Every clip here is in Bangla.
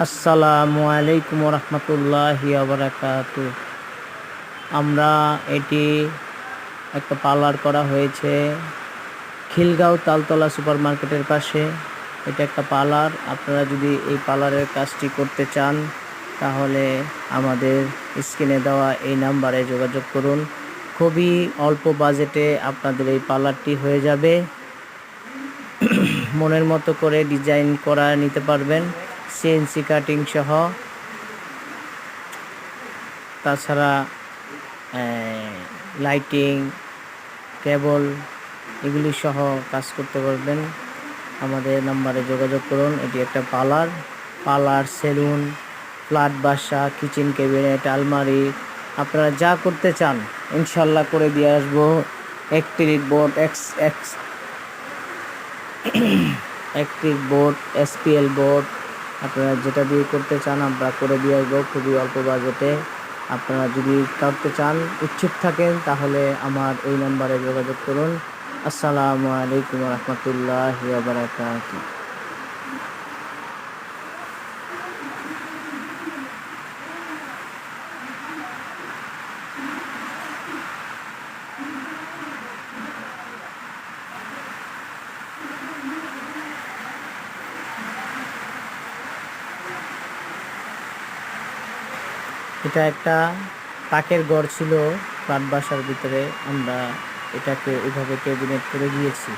আসসালামু আলাইকুম রহমতুল্লাহি ওয়া বারাকাতুহু। আমরা এটি একটা পার্লার করা হয়েছে খিলগাঁও তালতলা সুপার মার্কেটের পাশে। এটা একটা পার্লার। আপনারা যদি এই পার্লারের কাজটি করতে চান তাহলে আমাদের স্ক্রিনে দেওয়া এই নাম্বারে যোগাযোগ করুন। খুবই অল্প বাজেটে আপনাদের এই পার্লারটি হয়ে যাবে। মনের মতো করে ডিজাইন করা নিতে পারবেন, সিএনসি কাটিং সহ। তাছাড়া লাইটিং, কেবল এগুলি সহ কাজ করতে পারবেন। আমাদের নাম্বারে যোগাযোগ করুন। এটি একটা পার্লার, সেলুন, ফ্ল্যাট বাসা, কিচেন ক্যাবিনেট, আলমারি, আপনারা যা করতে চান ইনশাল্লাহ করে দিয়ে আসবো। Acrylic board, acrylic board, SPL board, আপনারা যেটা দিয়ে করতে চান আমরা করে দিয়ে আসবো খুবই অল্প বাজেটে। আপনারা যদি করতে চান, ইচ্ছুক থাকেন, তাহলে আমার এই নাম্বারে যোগাযোগ করুন। আসসালামু আলাইকুম রহমতুল্লাহি ওয়া বারাকাতুহু। এটা একটা তাকের ঘর ছিল ফ্ল্যাট বাসার ভিতরে, আমরা এটাকে ওইভাবে ক্যাবিনেট করে দিয়েছি।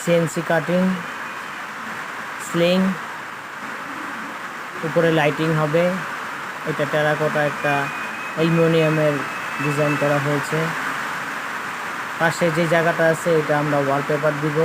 সিএনসি কাটিং, স্লিং, উপরে লাইটিং হবে। এটা টেরাকোটা একটা অ্যালুমিনিয়ামের ডিজাইন করা হয়েছে। পাশে যে জায়গাটা আছে এটা আমরা ওয়ালপেপার দিব।